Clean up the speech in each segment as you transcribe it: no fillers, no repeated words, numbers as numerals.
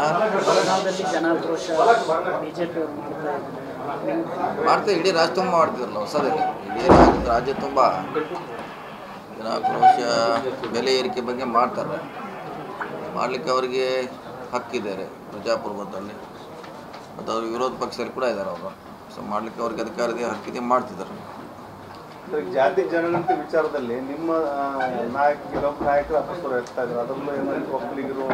ಬೆಳಗಾವಿಯಲ್ಲಿ ಜನಾಕ್ರೋಶ ಬಿಜೆಪಿ ಮಾಡ್ತಾರೆ. ಇಡೀ ರಾಜ್ಯ ತುಂಬ ಮಾಡ್ತಿದ್ರಲ್ಲ ಹೊಸದಲ್ಲಿ. ಇಡೀ ರಾಜ್ಯ ತುಂಬ ಜನಾಕ್ರೋಶ ಬೆಲೆ ಏರಿಕೆ ಬಗ್ಗೆ ಮಾಡ್ತಾರೆ. ಮಾಡಲಿಕ್ಕೆ ಅವರಿಗೆ ಹಕ್ಕಿದ್ದಾರೆ ಪ್ರಜಾಪ್ರಭುತ್ವದಲ್ಲಿ, ಮತ್ತು ಅವರು ವಿರೋಧ ಪಕ್ಷದಲ್ಲಿ ಕೂಡ ಇದ್ದಾರೆ ಅವರು. ಸೊ ಮಾಡಲಿಕ್ಕೆ ಅವ್ರಿಗೆ ಅಧಿಕಾರ ಇದೆ, ಹಕ್ಕಿದೆ, ಮಾಡ್ತಿದ್ದಾರೆ. ಜಾತಿ ಜನಗಣತಿ ವಿಚಾರದಲ್ಲಿ ನಿಮ್ಮ ನಾಯಕರು ಅಪಸ್ವರ ಇರ್ತಾ ಇದ್ದಾರೆ, ಅದರಲ್ಲೂ ಒಕ್ಕಲಿಗರು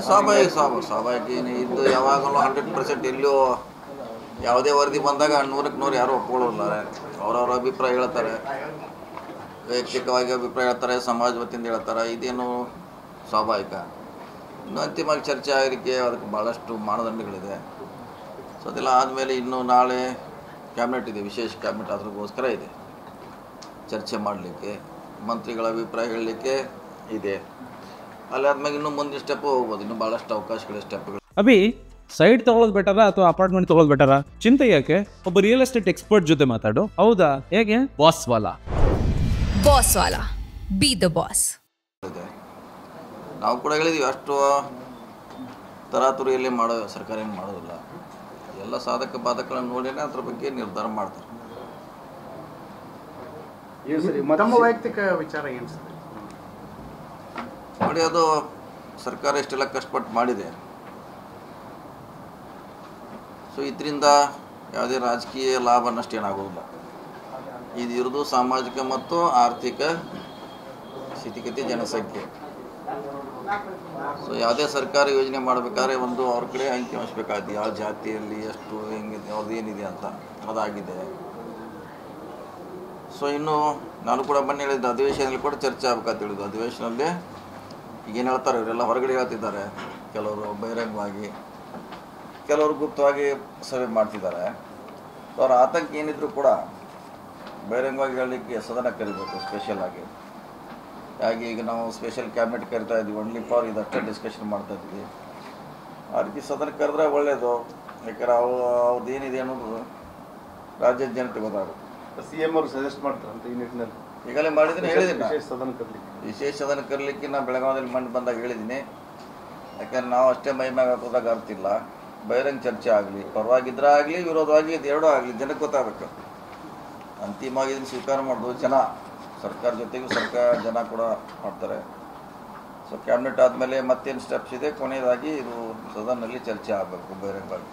ಸ್ವಾಭಾವಿಕ ಇದ್ದು ಯಾವಾಗಲೂ 100% ಎಲ್ಲೂ ಯಾವುದೇ ವರದಿ ಬಂದಾಗ 100ಕ್ಕೆ 100 ಯಾರೂ ಒಪ್ಕೊಳ್ಳೋಲ್ಲ. ಅವರವ್ರ ಅಭಿಪ್ರಾಯ ಹೇಳ್ತಾರೆ, ವೈಯಕ್ತಿಕವಾಗಿ ಅಭಿಪ್ರಾಯ ಹೇಳ್ತಾರೆ, ಸಮಾಜ ವತಿಯಿಂದ ಹೇಳ್ತಾರೆ. ಇದೇನು ಸ್ವಾಭಾವಿಕ. ಇನ್ನು ಅಂತಿಮವಾಗಿ ಚರ್ಚೆ ಆಗಲಿಕ್ಕೆ ಅದಕ್ಕೆ ಭಾಳಷ್ಟು ಮಾನದಂಡಗಳಿದೆ. ಸೊ ಅದೆಲ್ಲ ಆದಮೇಲೆ ಇನ್ನು ನಾಳೆ ಕ್ಯಾಬಿನೆಟ್ ಇದೆ, ವಿಶೇಷ ಕ್ಯಾಬಿನೆಟ್ ಅದ್ರಗೋಸ್ಕರ ಇದೆ, ಚರ್ಚೆ ಮಾಡಲಿಕ್ಕೆ, ಮಂತ್ರಿಗಳ ಅಭಿಪ್ರಾಯ ಹೇಳಲಿಕ್ಕೆ ಇದೆ. ಅಲ್ಲಾದ್ಮೇಲೆ ಇನ್ನೂ ಮುಂದಿನ ಸ್ಟೆಪ್ ಹೋಗ್ಬೋದು, ಇನ್ನೂ ಭಾಳಷ್ಟು ಅವಕಾಶಗಳ ಸ್ಟೆಪ್ಗಳು. ಅಭಿ ಸೈಡ್ ತಗೊಳ್ಳೋದು ಬೆಟರಾ ಅಥವಾ ಅಪಾರ್ಟ್ಮೆಂಟ್ ತಗೊಳ್ಳೋದು ಬೆಟರಾ? ಚಿಂತೆ ಯಾಕೆ, ಒಬ್ಬ ರಿಯಲ್ ಎಸ್ಟೇಟ್ ಎಕ್ಸ್ಪರ್ಟ್ ಜೊತೆ ಮಾತಾಡು. ಹೌದಾ? ಹೇಗೆ? Boss Vala B the boss. ನಾವು ಕೂಡ ಹೇಳಿದ್ವಿ, ಅಷ್ಟು ತರಾತುರಿಯಲ್ಲಿ ಮಾಡೋ ಸರ್ಕಾರ ಏನು ಮಾಡೋದಿಲ್ಲ. ಎಲ್ಲ ಸಾಧಕ ಬಾಧಕಗಳನ್ನು ನೋಡಿನೇ ಅದ್ರ ಬಗ್ಗೆ ನಿರ್ಧಾರ ಮಾಡ್ತಾರೆ. ತಮ್ಮ ವೈಯಕ್ತಿಕ ವಿಚಾರ ಏನು ಸರ್? ನೋಡಿ, ಅದು ಸರ್ಕಾರ ಇಷ್ಟೆಲ್ಲ ಕಷ್ಟಪಟ್ಟು ಮಾಡಿದೆ. ಸೊ ಇದರಿಂದ ಯಾವುದೇ ರಾಜಕೀಯ ಲಾಭ ನಷ್ಟ ಏನಾಗೋದಿಲ್ಲ. ಇದು ಇರೋದು ಸಾಮಾಜಿಕ ಮತ್ತು ಆರ್ಥಿಕ ಸ್ಥಿತಿಗತಿ, ಜನಸಂಖ್ಯೆ. ಸೊ ಯಾವುದೇ ಸರ್ಕಾರ ಯೋಜನೆ ಮಾಡಬೇಕಾದ್ರೆ ಒಂದು ಅವ್ರ ಕಡೆ ಅಂಕಿ ಹಂಚಬೇಕಾಗುತ್ತೆ, ಯಾವ ಜಾತಿಯಲ್ಲಿ ಎಷ್ಟು ಹೆಂಗಿದೆ, ಅವ್ರದ್ದು ಏನಿದೆ ಅಂತ. ಅದಾಗಿದೆ. ಸೊ ಇನ್ನು ನಾನು ಕೂಡ ಮೊನ್ನೆ ಹೇಳಿದ್ದೆ, ಅಧಿವೇಶನದಲ್ಲಿ ಕೂಡ ಚರ್ಚೆ ಆಗ್ಬೇಕಂತ ಹೇಳಿದ್ದು. ಅಧಿವೇಶನದಲ್ಲಿ ಈಗೇನು ಹೇಳ್ತಾರೆ, ಇವರೆಲ್ಲ ಹೊರಗಡೆ ಹೇಳ್ತಿದ್ದಾರೆ, ಕೆಲವರು ಬಹಿರಂಗವಾಗಿ, ಕೆಲವರು ಗುಪ್ತವಾಗಿ ಸಭೆ ಮಾಡ್ತಿದ್ದಾರೆ. ಅವ್ರ ಆತಂಕ ಏನಿದ್ರು ಕೂಡ ಬಹಿರಂಗವಾಗಿ ಹೇಳಲಿಕ್ಕೆ ಸದನ ಕರಿಬೇಕು, ಸ್ಪೆಷಲ್ ಆಗಿ. ಹಾಗೆ ಈಗ ನಾವು ಸ್ಪೆಷಲ್ ಕ್ಯಾಬಿನೆಟ್ ಕರಿತಾ ಇದ್ವಿ, ಒನ್ಲಿ ಫಾರ್ ಇದಷ್ಟೇ ಡಿಸ್ಕಷನ್ ಮಾಡ್ತಾ ಇದ್ವಿ. ಆ ರೀತಿ ಸದನ ಕರೆದ್ರೆ ಒಳ್ಳೆಯದು. ಯಾಕಂದ್ರೆ ಅವ್ರದ್ದು ಏನಿದೆ ಅನ್ನೋದು ರಾಜ್ಯದ ಜನತೆ ಗೊತ್ತಾಗುತ್ತೆ. CM ಅವರು ಸಜೆಸ್ಟ್ ಮಾಡ್ತಾರಂತ ಈ ನಿಟ್ಟಿನಲ್ಲಿ ಈಗಲೇ ಮಾಡಿದ್ದೀನಿ, ಹೇಳಿದ್ದೀನಿ. ವಿಶೇಷ ಸದನ ಕರಲಿಕ್ಕೆ ನಾನು ಬೆಳಗಾವಿಯಲ್ಲಿ ಮಣ್ಣು ಬಂದಾಗ ಹೇಳಿದ್ದೀನಿ. ಯಾಕಂದ್ರೆ ನಾವು ಅಷ್ಟೇ ಮೈ ಮ್ಯಾಗ ಹಾಕೋದಾಗ ಅರ್ತಿಲ್ಲ. ಬಹಿರಂಗ ಚರ್ಚೆ ಆಗಲಿ, ಪರವಾಗಿದ್ರೆ ಆಗಲಿ, ವಿರೋಧವಾಗಿ ಇದು ಎರಡೂ ಆಗಲಿ, ಜನಕ್ಕೆ ಗೊತ್ತಾಗಬೇಕು. ಅಂತಿಮವಾಗಿ ಇದನ್ನು ಸ್ವೀಕಾರ ಮಾಡೋದು ಜನ, ಸರ್ಕಾರ ಜೊತೆಗೂ ಜನ ಕೂಡ ಮಾಡ್ತಾರೆ. ಸೊ ಕ್ಯಾಬಿನೆಟ್ ಆದಮೇಲೆ ಮತ್ತೇನು ಸ್ಟೆಪ್ಸ್ ಇದೆ, ಕೊನೆಯದಾಗಿ ಇದು ಸದನದಲ್ಲಿ ಚರ್ಚೆ ಆಗಬೇಕು ಬಹಿರಂಗವಾಗಿ.